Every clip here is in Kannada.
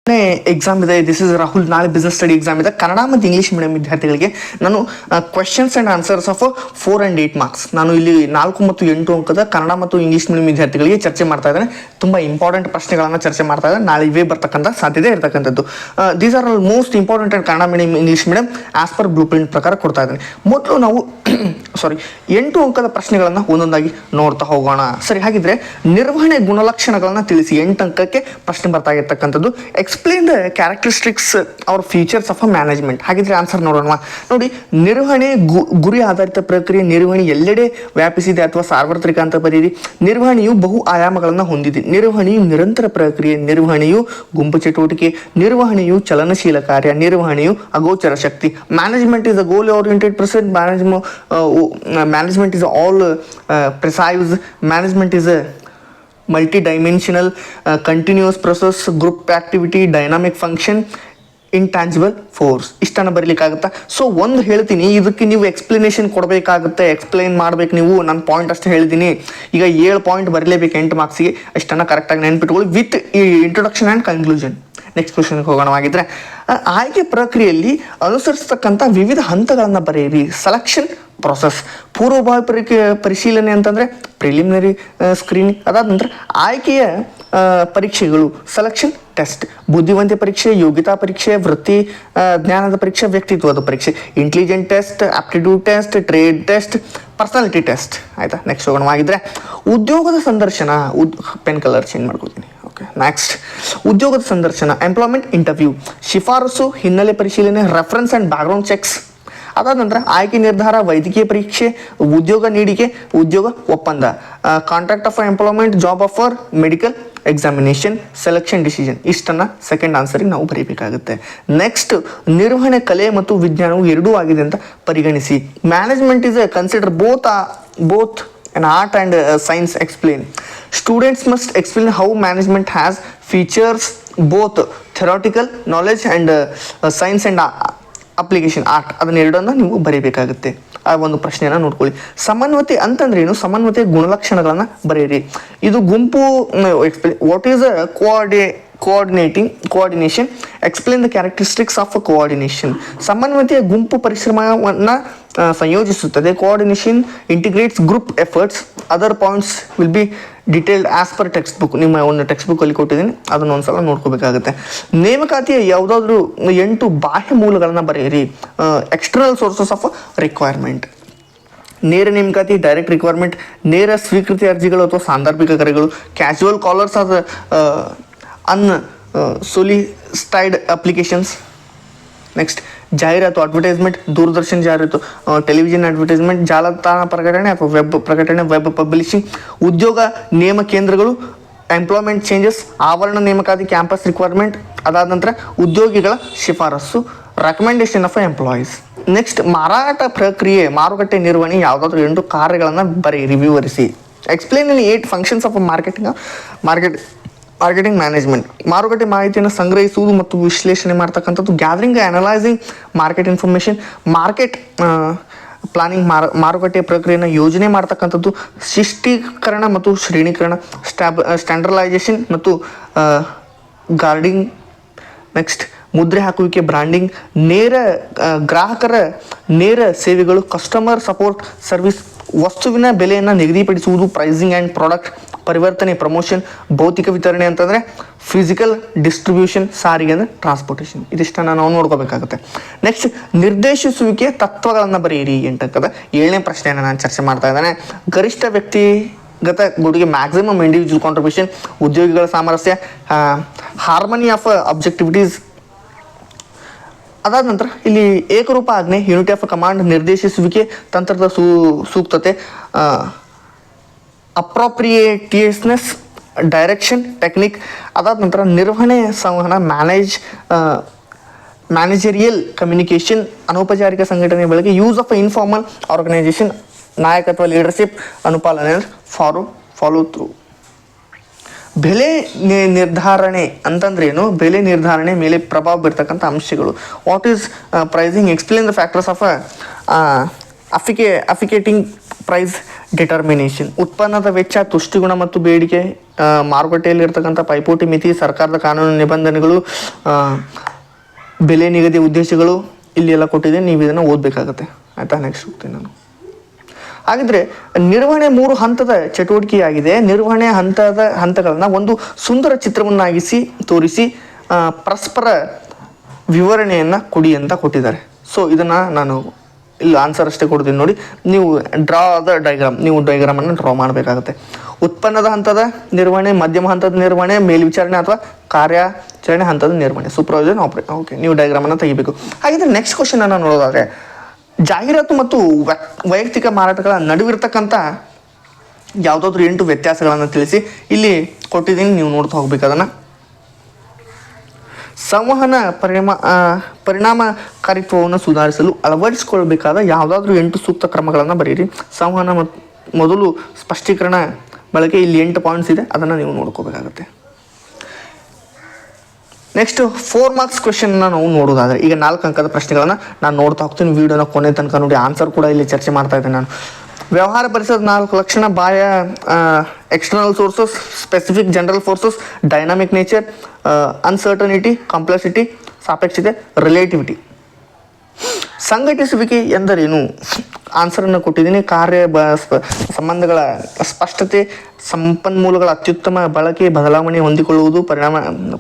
ಎಕ್ಸಾಮ್ ಇದೆ. This is Rahul. ನಾಳೆ ಬಿಸ್ನೆಸ್ ಸ್ಟಡಿ ಎಕ್ಸಾಮ್ ಇದೆ. ಕನ್ನಡ ಮತ್ತು ಇಂಗ್ಲೀಷ್ ಮೀಡಿಯಂ ವಿದ್ಯಾರ್ಥಿಗಳಿಗೆ ನಾನು questions and answers of 4 and 8 marks ನಾನು ಇಲ್ಲಿ 4 ಮತ್ತು 8 ಅಂಕದ ಕನ್ನಡ ಮತ್ತು ಇಂಗ್ಲೀಷ್ ಮೀಡಿಯಂ ವಿದ್ಯಾರ್ಥಿಗಳಿಗೆ ಚರ್ಚೆ ಮಾಡ್ತಾ ಇದ್ದೇನೆ. ತುಂಬ ಇಂಪಾರ್ಟೆಂಟ್ ಪ್ರಶ್ನೆಗಳನ್ನು ಚರ್ಚೆ ಮಾಡ್ತಾ ಇದ್ದೇನೆ. ನಾಳೆ ಇವೇ ಬರ್ತಕ್ಕಂಥ ಸಾಧ್ಯತೆ ಇರತಕ್ಕಂಥದ್ದು. These are most important and Kannada medium English medium as per blue print ಪ್ರಕಾರ ಕೊಡ್ತಾ ಇದ್ದೇನೆ. ಮೊದಲು ನಾವು 8 ಅಂಕದ ಪ್ರಶ್ನೆಗಳನ್ನು ಒಂದೊಂದಾಗಿ ನೋಡ್ತಾ ಹೋಗೋಣ. ಸರಿ, ಹಾಗಿದ್ರೆ ನಿರ್ವಹಣೆ ಗುಣಲಕ್ಷಣಗಳನ್ನು ತಿಳಿಸಿ. 8 ಅಂಕಕ್ಕೆ ಪ್ರಶ್ನೆ ಬರ್ತಾ ಇರ್ತಕ್ಕಂಥದ್ದು. Explain the characteristics or features of a management. ಹಾಗಿದ್ರೆ ಆನ್ಸರ್ ನೋಡೋಣ. ನೋಡಿ, ನಿರ್ವಹಣೆ ಗುರಿ ಆಧಾರಿತ ಪ್ರಕ್ರಿಯೆ. ನಿರ್ವಹಣೆ ಎಲ್ಲೆಡೆ ವ್ಯಾಪಿಸಿದೆ ಅಥವಾ ಸಾರ್ವತ್ರಿಕ ಅಂತ ಬರೀರಿ. ನಿರ್ವಹಣೆಯು ಬಹು ಆಯಾಮಗಳನ್ನು ಹೊಂದಿದೆ. ನಿರ್ವಹಣೆಯು ನಿರಂತರ ಪ್ರಕ್ರಿಯೆ. ನಿರ್ವಹಣೆಯು ಗುಂಪು ಚಟುವಟಿಕೆ. ನಿರ್ವಹಣೆಯು ಚಲನಶೀಲ ಕಾರ್ಯ. ನಿರ್ವಹಣೆಯು ಅಗೋಚರ ಶಕ್ತಿ. Management is a goal oriented person. Management is all precise. Management is a multi-dimensional, continuous process, group activity, dynamic function, intangible force. ಇಷ್ಟನ್ನು ಬರೀಲಿಕ್ಕಾಗುತ್ತಾ? ಸೊ ಒಂದು ಹೇಳ್ತೀನಿ, ಇದಕ್ಕೆ ನೀವು ಎಕ್ಸ್ಪ್ಲನೇಷನ್ ಕೊಡಬೇಕಾಗುತ್ತೆ, ಎಕ್ಸ್ಪ್ಲೈನ್ ಮಾಡಬೇಕು ನೀವು. ನಾನು ಪಾಯಿಂಟ್ ಅಷ್ಟು ಹೇಳಿದ್ದೀನಿ. ಈಗ 7 ಪಾಯಿಂಟ್ ಬರಲೇಬೇಕು 8 ಮಾರ್ಕ್ಸಿಗೆ. ಅಷ್ಟನ್ನು ಕರೆಕ್ಟಾಗಿ ನೆನ್ಪಿಟ್ಕೊಳ್ಳಿ ವಿತ್ ಈ ಇಂಟ್ರೊಡಕ್ಷನ್ ಆ್ಯಂಡ್ ಕನ್ಕ್ಲೂಷನ್. ನೆಕ್ಸ್ಟ್ ಕ್ವಶನ್ಗೆ ಹೋಗೋಣವಾಗಿದ್ದರೆ, ಆಯ್ಕೆ ಪ್ರಕ್ರಿಯೆಯಲ್ಲಿ ಅನುಸರಿಸತಕ್ಕಂಥ ವಿವಿಧ ಹಂತಗಳನ್ನು ಬರೆಯಿರಿ. Selection process. ಪೂರ್ವಭಾವಿ ಪರಿಶೀಲನೆ ಅಂತಂದರೆ ಪ್ರಿಲಿಮಿನರಿ ಸ್ಕ್ರೀನಿಂಗ್. ಅದಾದ ನಂತರ ಆಯ್ಕೆಯ ಪರೀಕ್ಷೆಗಳು. Selection test. ಬುದ್ಧಿವಂತ ಪರೀಕ್ಷೆ, ಯೋಗ್ಯತಾ ಪರೀಕ್ಷೆ, ವೃತ್ತಿ ಜ್ಞಾನದ ಪರೀಕ್ಷೆ, ವ್ಯಕ್ತಿತ್ವದ ಪರೀಕ್ಷೆ, intelligent test, aptitude test, trade test, personality test. ಆಯಿತಾ? ನೆಕ್ಸ್ಟ್ ಹೋಗೋಣವಾಗಿದ್ದರೆ ಉದ್ಯೋಗದ ಸಂದರ್ಶನ. ಪೆನ್ ಕಲರ್ ಚೇಂಜ್ ಮಾಡ್ಕೊತೀನಿ. ಓಕೆ, ನೆಕ್ಸ್ಟ್ ಉದ್ಯೋಗದ ಸಂದರ್ಶನ. Employment interview. ಶಿಫಾರಸು, ಹಿನ್ನೆಲೆ ಪರಿಶೀಲನೆ, ರೆಫರೆನ್ಸ್ ಆ್ಯಂಡ್ ಬ್ಯಾಕ್ಗ್ರೌಂಡ್ ಚೆಕ್ಸ್. ಅದಾದ ನಂತರ ಆಯ್ಕೆ ನಿರ್ಧಾರ, ವೈದ್ಯಕೀಯ ಪರೀಕ್ಷೆ, ಉದ್ಯೋಗ ನೀಡಿಕೆ, ಉದ್ಯೋಗ ಒಪ್ಪಂದ, contract of employment, job offer, medical examination, selection decision. ಇಷ್ಟನ್ನು ಸೆಕೆಂಡ್ ಆನ್ಸರಿಗೆ ನಾವು ಬರೀಬೇಕಾಗುತ್ತೆ. ನೆಕ್ಸ್ಟ್, ನಿರ್ವಹಣೆ ಕಲೆ ಮತ್ತು ವಿಜ್ಞಾನವು ಎರಡೂ ಆಗಿದೆ ಅಂತ ಪರಿಗಣಿಸಿ. Management is consider both an art and science. Explain. Students must explain how management has features both theoretical knowledge and science and application art. ಅದನ್ನ ಎರಡನ್ನು ನೀವು ಬರೀಬೇಕಾಗುತ್ತೆ. ಆ ಒಂದು ಪ್ರಶ್ನೆಯನ್ನು ನೋಡ್ಕೊಳ್ಳಿ. ಸಮನ್ವತೆ ಅಂತಂದ್ರೆ ಏನು? ಸಮನ್ವತೆ ಗುಣಲಕ್ಷಣಗಳನ್ನು ಬರೆಯಿರಿ. ಇದು ಗುಂಪು. What is a coordination. Explain the characteristics of coordination. ಸಮನ್ವತೆಯ ಗುಂಪು ಪರಿಶ್ರಮವನ್ನು ಸಂಯೋಜಿಸುತ್ತದೆ. Coordination integrates group efforts. Other points will be detailed as per textbook. ನಿಮ್ಮ ಒಂದು ಟೆಕ್ಸ್ಟ್ ಬುಕ್ಕಲ್ಲಿ ಕೊಟ್ಟಿದ್ದೀನಿ, ಅದನ್ನು ಒಂದ್ಸಲ ನೋಡ್ಕೋಬೇಕಾಗುತ್ತೆ. ನೇಮಕಾತಿಯ ಯಾವುದಾದ್ರೂ 8 ಬಾಹ್ಯ ಮೂಲಗಳನ್ನು ಬರೆಯಿರಿ. External sources of requirement. ನೇರ ನೇಮಕಾತಿ, ಡೈರೆಕ್ಟ್ ರಿಕ್ವೈರ್ಮೆಂಟ್, ನೇರ ಸ್ವೀಕೃತಿ ಅರ್ಜಿಗಳು ಅಥವಾ ಸಾಂದರ್ಭಿಕ ಕರೆಗಳು, casual callers or unsolicited applications. Next, ಜಾಹೀರಾತು, ಅಡ್ವರ್ಟೈಸ್ಮೆಂಟ್, ದೂರದರ್ಶನ ಜಾಹೀರಾತು, ಟೆಲಿವಿಷನ್ ಅಡ್ವರ್ಟೈಸ್ಮೆಂಟ್, ಜಾಲತಾಣ ಪ್ರಕಟಣೆ ಅಥವಾ ವೆಬ್ ಪ್ರಕಟಣೆ, ವೆಬ್ ಪಬ್ಲಿಷಿಂಗ್. ಉದ್ಯೋಗ ನೇಮ ಕೇಂದ್ರಗಳು, ಎಂಪ್ಲಾಯ್ಮೆಂಟ್ ಚೇಂಜಸ್, ಆವರಣ ನೇಮಕಾತಿ, ಕ್ಯಾಂಪಸ್ ರಿಕ್ವೈರ್ಮೆಂಟ್. ಅದಾದ ನಂತರ ಉದ್ಯೋಗಿಗಳ ಶಿಫಾರಸು, ರೆಕಮೆಂಡೇಶನ್ ಆಫ್ ಎಂಪ್ಲಾಯೀಸ್. ನೆಕ್ಸ್ಟ್, ಮಾರಾಟ ಪ್ರಕ್ರಿಯೆ, ಮಾರುಕಟ್ಟೆ ನಿರ್ವಹಣೆ ಯಾವುದಾದ್ರೂ 8 ಕಾರ್ಯಗಳನ್ನು ಬರೆಯಿರಿ, ವಿವರಿಸಿ. Explain in 8 functions of marketing management. ಮಾರುಕಟ್ಟೆ ಮಾಹಿತಿಯನ್ನು ಸಂಗ್ರಹಿಸುವುದು ಮತ್ತು ವಿಶ್ಲೇಷಣೆ ಮಾಡ್ತಕ್ಕಂಥದ್ದು. Gathering, analysing market information. Market planning, ಮಾರುಕಟ್ಟೆ ಪ್ರಕ್ರಿಯೆಯನ್ನು ಯೋಜನೆ ಮಾಡ್ತಕ್ಕಂಥದ್ದು. ಶಿಷ್ಟೀಕರಣ ಮತ್ತು ಶ್ರೇಣೀಕರಣ. ಸ್ಟ್ಯಾಂಡರ್ಡೈಸೇಷನ್ ಮತ್ತು ಗಾರ್ಡಿಂಗ್. ನೆಕ್ಸ್ಟ್, ಮುದ್ರೆ ಹಾಕುವಿಕೆ, ಬ್ರ್ಯಾಂಡಿಂಗ್. ಗ್ರಾಹಕರ ನೇರ ಸೇವೆಗಳು, ಕಸ್ಟಮರ್ ಸಪೋರ್ಟ್ ಸರ್ವಿಸ್. ವಸ್ತುವಿನ ಬೆಲೆಯನ್ನು ನಿಗದಿಪಡಿಸುವುದು, ಪ್ರೈಸಿಂಗ್ ಆ್ಯಂಡ್ ಪ್ರಾಡಕ್ಟ್. ಪರಿವರ್ತನೆ, ಪ್ರಮೋಷನ್. ಭೌತಿಕ ವಿತರಣೆ ಅಂತಂದರೆ ಫಿಸಿಕಲ್ ಡಿಸ್ಟ್ರಿಬ್ಯೂಷನ್. ಸಾರಿಗೆ ಅಂದರೆ ಟ್ರಾನ್ಸ್ಪೋರ್ಟೇಷನ್. ಇದಿಷ್ಟನ್ನು ನಾವು ನೋಡ್ಕೋಬೇಕಾಗುತ್ತೆ. ನೆಕ್ಸ್ಟ್, ನಿರ್ದೇಶಿಸುವಿಕೆ ತತ್ವಗಳನ್ನು ಬರೆಯಿರಿ. 8 7ನೇ ಪ್ರಶ್ನೆಯನ್ನು ನಾನು ಚರ್ಚೆ ಮಾಡ್ತಾ ಇದ್ದೇನೆ. ಗರಿಷ್ಠ ವ್ಯಕ್ತಿಗತ ಕೊಡುಗೆ, ಮ್ಯಾಕ್ಸಿಮಮ್ ಇಂಡಿವಿಜುವಲ್ ಕಾಂಟ್ರಿಬ್ಯೂಷನ್. ಉದ್ಯೋಗಿಗಳ ಸಾಮರಸ್ಯ, ಹಾರ್ಮನಿ ಆಫ್ ಅಬ್ಜೆಕ್ಟಿವಿಟೀಸ್. ಅದಾದ ನಂತರ ಇಲ್ಲಿ ಏಕರೂಪ ಆಜ್ಞೆ, ಯೂನಿಟಿ ಆಫ್ ಕಮಾಂಡ್. ನಿರ್ದೇಶಿಸುವಿಕೆ ತಂತ್ರದ ಸೂಕ್ತತೆ, ಅಪ್ರೋಪ್ರಿಯೇಟಿಯಸ್ನೆಸ್, ಡೈರೆಕ್ಷನ್, ಟೆಕ್ನಿಕ್. ಅದಾದ ನಂತರ ನಿರ್ವಹಣೆ ಸಂವಹನ, ಮ್ಯಾನೇಜರಿಯಲ್ ಕಮ್ಯುನಿಕೇಷನ್, ಅನೌಪಚಾರಿಕ ಸಂಘಟನೆ ಬಳಕೆ. ಯೂಸ್ ಆಫ್ ಇನ್ಫಾರ್ಮಲ್ ಆರ್ಗನೈಸೇಷನ್, ನಾಯಕತ್ವ, ಲೀಡರ್ಶಿಪ್. ಅನುಪಾಲನೆ, ಫಾಲೋ ಥ್ರೂ. ಬೆಲೆ ನಿರ್ಧಾರಣೆ ಅಂತಂದ್ರೆ ಏನು? ಬೆಲೆ ನಿರ್ಧಾರಣೆ ಮೇಲೆ ಪ್ರಭಾವ ಬೀರ್ತಕ್ಕಂಥ ಅಂಶಗಳು. What is pricing? Explain the factors of affecting price determination, ಉತ್ಪನ್ನದ ವೆಚ್ಚ, ತುಷ್ಟಿಗುಣ ಮತ್ತು ಬೇಡಿಕೆ, ಮಾರುಕಟ್ಟೆಯಲ್ಲಿ ಇರ್ತಕ್ಕಂಥ ಪೈಪೋಟಿ ಮಿತಿ, ಸರ್ಕಾರದ ಕಾನೂನು ನಿಬಂಧನೆಗಳು, ಬೆಲೆ ನಿಗದಿ ಉದ್ದೇಶಗಳು ಇಲ್ಲಿ ಎಲ್ಲ ಕೊಟ್ಟಿದೆ. ನೀವು ಇದನ್ನು ಓದಬೇಕಾಗತ್ತೆ. ಆಯಿತಾ, ನೆಕ್ಸ್ಟ್ ಹೋಗ್ತೀನಿ ನಾನು. ಹಾಗಿದ್ರೆ ನಿರ್ವಹಣೆ 3 ಹಂತದ ಚಟುವಟಿಕೆಯಾಗಿದೆ. ನಿರ್ವಹಣೆ ಹಂತಗಳನ್ನು ಒಂದು ಸುಂದರ ಚಿತ್ರವನ್ನಾಗಿಸಿ ತೋರಿಸಿ ಪರಸ್ಪರ ವಿವರಣೆಯನ್ನು ಕೊಡಿ ಅಂತ ಕೊಟ್ಟಿದ್ದಾರೆ. ಸೊ ಇದನ್ನು ನಾನು ಇಲ್ಲಿ ಆನ್ಸರ್ ಅಷ್ಟೇ ಕೊಡ್ತೀನಿ ನೋಡಿ. ನೀವು ಡ್ರಾ ದ ಡೈಗ್ರಾಮ್, ನೀವು ಡೈಗ್ರಾಮನ್ನು ಡ್ರಾ ಮಾಡಬೇಕಾಗುತ್ತೆ. ಉತ್ಪನ್ನದ ಹಂತದ ನಿರ್ವಹಣೆ, ಮಧ್ಯಮ ಹಂತದ ನಿರ್ವಹಣೆ, ಮೇಲ್ವಿಚಾರಣೆ ಅಥವಾ ಕಾರ್ಯಾಚರಣೆ ಹಂತದ ನಿರ್ವಹಣೆ, ಸೂಪರ್ವೈಸರ್ ಓಕೆ, ನೀವು ಡೈಗ್ರಾಮನ್ನು ತೆಗಿಬೇಕು. ಹಾಗಿದ್ರೆ ನೆಕ್ಸ್ಟ್ ಕ್ವಶನ್ ಅನ್ನು ನೋಡೋದಾದರೆ, ಜಾಹೀರಾತು ಮತ್ತು ವೈಯಕ್ತಿಕ ಮಾರಾಟಗಳ ನಡುವಿರ್ತಕ್ಕಂಥ ಯಾವುದಾದ್ರೂ 8 ವ್ಯತ್ಯಾಸಗಳನ್ನು ತಿಳಿಸಿ. ಇಲ್ಲಿ ಕೊಟ್ಟಿದ್ದೀನಿ, ನೀವು ನೋಡ್ತಾ ಹೋಗ್ಬೇಕು ಅದನ್ನು. ಸಂವಹನ ಪರಿಣಾಮಕಾರಿತ್ವವನ್ನು ಸುಧಾರಿಸಲು ಅಳವಡಿಸಿಕೊಳ್ಬೇಕಾದ ಯಾವುದಾದ್ರೂ 8 ಸೂಕ್ತ ಕ್ರಮಗಳನ್ನು ಬರೀರಿ. ಸಂವಹನ ಮೊದಲು ಸ್ಪಷ್ಟೀಕರಣ ಬಳಕೆ, ಇಲ್ಲಿ 8 ಪಾಯಿಂಟ್ಸ್ ಇದೆ, ಅದನ್ನು ನೀವು ನೋಡ್ಕೋಬೇಕಾಗತ್ತೆ. ನೆಕ್ಸ್ಟ್ 4 ಮಾರ್ಕ್ಸ್ ಕ್ವೆಶನ್ನ ನಾವು ನೋಡೋದಾದರೆ, ಈಗ 4 ಅಂಕದ ಪ್ರಶ್ನೆಗಳನ್ನು ನಾನು ನೋಡ್ತಾ ಹೋಗ್ತೀನಿ. ವಿಡಿಯೋನ ಕೊನೆ ತನಕ ನೋಡಿ, ಆನ್ಸರ್ ಕೂಡ ಇಲ್ಲಿ ಚರ್ಚೆ ಮಾಡ್ತಾ ಇದ್ದೇನೆ ನಾನು. ವ್ಯವಹಾರ ಪರಿಸರದ 4 ಲಕ್ಷಣ: ಬಾಹ್ಯ external sources, specific general forces, dynamic nature, uncertainty, complexity, ಸಾಪೇಕ್ಷತೆ, ರಿಲೇಟಿವಿಟಿ. ಸಂಘಟಿಸುವಿಕೆ ಎಂದರೇನು? ಆನ್ಸರನ್ನು ಕೊಟ್ಟಿದ್ದೀನಿ. ಸಂಬಂಧಗಳ ಸ್ಪಷ್ಟತೆ, ಸಂಪನ್ಮೂಲಗಳ ಅತ್ಯುತ್ತಮ ಬಳಕೆ, ಬದಲಾವಣೆ ಹೊಂದಿಕೊಳ್ಳುವುದು,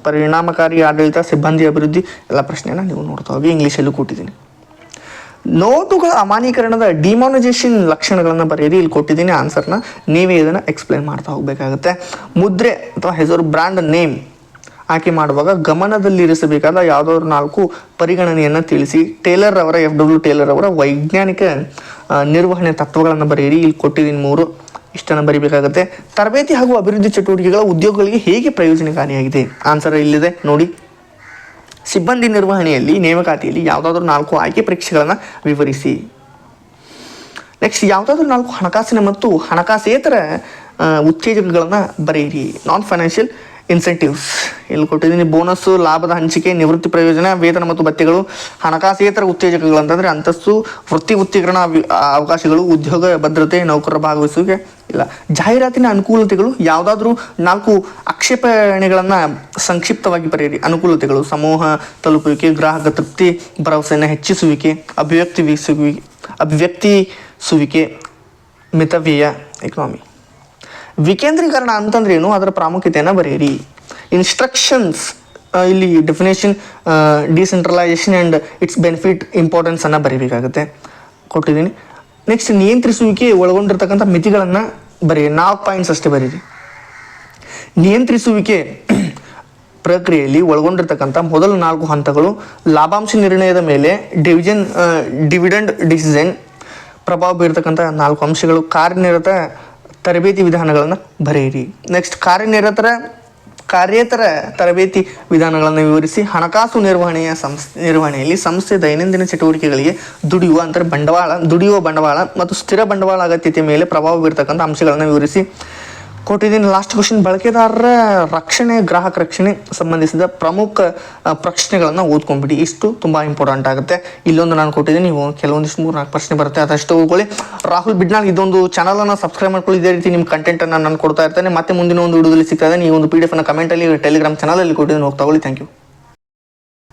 ಪರಿಣಾಮಕಾರಿ ಆಡಳಿತ, ಸಿಬ್ಬಂದಿ ಅಭಿವೃದ್ಧಿ, ಎಲ್ಲ ಪ್ರಶ್ನೆಯನ್ನು ನೀವು ನೋಡ್ತಾ ಹೋಗಿ. ಇಂಗ್ಲೀಷಲ್ಲೂ ಕೊಟ್ಟಿದ್ದೀನಿ. ನೋಟುಗಳ ಅಮಾನ್ಯೀಕರಣದ ಡಿಮಾನಿಟೈಸೇಷನ್ ಲಕ್ಷಣಗಳನ್ನು ಬರೆಯಿರಿ. ಇಲ್ಲಿ ಕೊಟ್ಟಿದ್ದೀನಿ ಆನ್ಸರ್ನ, ನೀವೇ ಇದನ್ನು ಎಕ್ಸ್ಪ್ಲೇನ್ ಮಾಡ್ತಾ ಹೋಗಬೇಕಾಗುತ್ತೆ. ಮುದ್ರೆ ಅಥವಾ ಹೆಸರು, ಬ್ರ್ಯಾಂಡ್ ನೇಮ್ ಆಯ್ಕೆ ಮಾಡುವಾಗ ಗಮನದಲ್ಲಿರಿಸಬೇಕಾದ ಯಾವುದಾದ್ರು 4 ಪರಿಗಣನೆಯನ್ನು ತಿಳಿಸಿ. ಟೇಲರ್ ಅವರ FW ಟೇಲರ್ ಅವರ ವೈಜ್ಞಾನಿಕ ನಿರ್ವಹಣೆ ತತ್ವಗಳನ್ನು ಬರೆಯಿರಿ. ಇಲ್ಲಿ ಕೊಟ್ಟಿದ್ದೀನಿ 3, ಇಷ್ಟನ್ನು ಬರೀಬೇಕಾಗುತ್ತೆ. ತರಬೇತಿ ಹಾಗೂ ಅಭಿವೃದ್ಧಿ ಚಟುವಟಿಕೆಗಳ ಉದ್ಯೋಗಗಳಿಗೆ ಹೇಗೆ ಪ್ರಯೋಜನಕಾರಿಯಾಗಿದೆ? ಆನ್ಸರ್ ಇಲ್ಲಿದೆ ನೋಡಿ. ಸಿಬ್ಬಂದಿ ನಿರ್ವಹಣೆಯಲ್ಲಿ ನೇಮಕಾತಿಯಲ್ಲಿ ಯಾವುದಾದ್ರೂ 4 ಆಯ್ಕೆ ಪರೀಕ್ಷೆಗಳನ್ನು ವಿವರಿಸಿ. ನೆಕ್ಸ್ಟ್ ಯಾವುದಾದ್ರೂ 4 ಹಣಕಾಸಿನ ಮತ್ತು ಹಣಕಾಸೇತರ ಉತ್ತೇಜಕಗಳನ್ನು ಬರೆಯಿರಿ. ನಾನ್ ಫೈನಾನ್ಷಿಯಲ್ ಇನ್ಸೆಂಟಿವ್ಸ್ ಇಲ್ಲಿ ಕೊಟ್ಟಿದ್ದೀನಿ. ಬೋನಸ್ಸು, ಲಾಭದ ಹಂಚಿಕೆ, ನಿವೃತ್ತಿ ಪ್ರಯೋಜನ, ವೇತನ ಮತ್ತು ಭತ್ಯೆಗಳು. ಹಣಕಾಸೇತರ ಉತ್ತೇಜಕಗಳು ಅಂತಂದರೆ ಅಂತಸ್ತು, ವೃತ್ತಿಕರಣ ಅವಕಾಶಗಳು, ಉದ್ಯೋಗ ಭದ್ರತೆ, ನೌಕರರ ಭಾಗವಹಿಸುವಿಕೆ ಇಲ್ಲ. ಜಾಹೀರಾತಿನ ಅನುಕೂಲತೆಗಳು ಯಾವುದಾದ್ರೂ 4 ಆಕ್ಷೇಪಣೆಗಳನ್ನು ಸಂಕ್ಷಿಪ್ತವಾಗಿ ಬರೆಯಿರಿ. ಅನುಕೂಲತೆಗಳು: ಸಮೂಹ ತಲುಪುವಿಕೆ, ಗ್ರಾಹಕ ತೃಪ್ತಿ, ಭರವಸೆಯನ್ನು ಹೆಚ್ಚಿಸುವಿಕೆ, ಅಭಿವ್ಯಕ್ತಿಸುವಿಕೆ, ಮಿತವ್ಯಯ, ಎಕನಾಮಿ. ವಿಕೇಂದ್ರೀಕರಣ ಅಂತಂದ್ರೆ ಏನು? ಅದರ ಪ್ರಾಮುಖ್ಯತೆಯನ್ನು ಬರೆಯಿರಿ. ಇನ್ಸ್ಟ್ರಕ್ಷನ್ಸ್, ಇಲ್ಲಿ definition, decentralisation and its benefit, ಇಂಪಾರ್ಟೆನ್ಸನ್ನು ಬರೀಬೇಕಾಗುತ್ತೆ, ಕೊಟ್ಟಿದ್ದೀನಿ. ನೆಕ್ಸ್ಟ್ ನಿಯಂತ್ರಿಸುವಿಕೆ ಒಳಗೊಂಡಿರ್ತಕ್ಕಂಥ ಮಿತಿಗಳನ್ನು ಬರೀರಿ. 4 ಪಾಯಿಂಟ್ಸ್ ಅಷ್ಟೇ ಬರೀರಿ. ನಿಯಂತ್ರಿಸುವಿಕೆ ಪ್ರಕ್ರಿಯೆಯಲ್ಲಿ ಒಳಗೊಂಡಿರ್ತಕ್ಕಂಥ ಮೊದಲ 4 ಹಂತಗಳು: ಲಾಭಾಂಶ ನಿರ್ಣಯದ ಮೇಲೆ ಡಿವಿಡೆಂಡ್ ಡಿಸಿಷನ್ ಪ್ರಭಾವ ಬೀರ್ತಕ್ಕಂಥ 4 ಅಂಶಗಳು. ಕಾರ್ಯನಿರತ ತರಬೇತಿ ವಿಧಾನಗಳನ್ನು ಬರೆಯಿರಿ. ನೆಕ್ಸ್ಟ್ ಕಾರ್ಯೇತರ ತರಬೇತಿ ವಿಧಾನಗಳನ್ನು ವಿವರಿಸಿ. ಹಣಕಾಸು ನಿರ್ವಹಣೆಯಲ್ಲಿ ಸಂಸ್ಥೆ ದೈನಂದಿನ ಚಟುವಟಿಕೆಗಳಿಗೆ ದುಡಿಯುವ ಬಂಡವಾಳ ಮತ್ತು ಸ್ಥಿರ ಬಂಡವಾಳ ಅಗತ್ಯತೆ ಮೇಲೆ ಪ್ರಭಾವ ಬೀರ್ತಕ್ಕಂಥ ಅಂಶಗಳನ್ನು ವಿವರಿಸಿ, ಕೊಟ್ಟಿದ್ದೀನಿ. ಲಾಸ್ಟ್ ಕ್ವಶನ್, ಬಳಕೆದಾರರ ರಕ್ಷಣೆ, ಗ್ರಾಹಕ ರಕ್ಷಣೆ ಸಂಬಂಧಿಸಿದ ಪ್ರಮುಖ ಪ್ರಶ್ನೆಗಳನ್ನು ಓದ್ಕೊಂಡ್ಬಿಡಿ. ಇಷ್ಟು ತುಂಬ ಇಂಪಾರ್ಟೆಂಟ್ ಆಗುತ್ತೆ. ಇಲ್ಲೊಂದು ನಾನು ಕೊಟ್ಟಿದ್ದೀನಿ, ನೀವು ಕೆಲವೊಂದಿಷ್ಟು 3-4 ಪ್ರಶ್ನೆ ಬರುತ್ತೆ, ಅದಷ್ಟು ಹೋಗ್ಕೊಳ್ಳಿ. ರಾಹುಲ್ ಬಿಡ್ನಾಳ್ ಇದೊಂದು ಚಾನಲನ್ನು ಸಬ್ಸ್ಕ್ರೈಬ್ ಮಾಡ್ಕೊಳ್ಳಿ. ಇದೇ ರೀತಿ ನಿಮ್ಮ ಕಂಟೆಂಟನ್ನು ನಾನು ಕೊಡ್ತಾ ಇರ್ತೇನೆ. ಮತ್ತೆ ಮುಂದಿನ ಒಂದು ವಿಡಿಯೋದಲ್ಲಿ ಸಿಗ್ತದೆ. ನೀವು ಒಂದು PDF ಕಮೆಂಟಲ್ಲಿ ಟೆಲಿಗ್ರಾಮ್ ಚಾನಲಲ್ಲಿ ಕೊಟ್ಟಿದ್ದೀನಿ, ಹೋಗಿ ತಗೊಳ್ಳಿ. Thank you.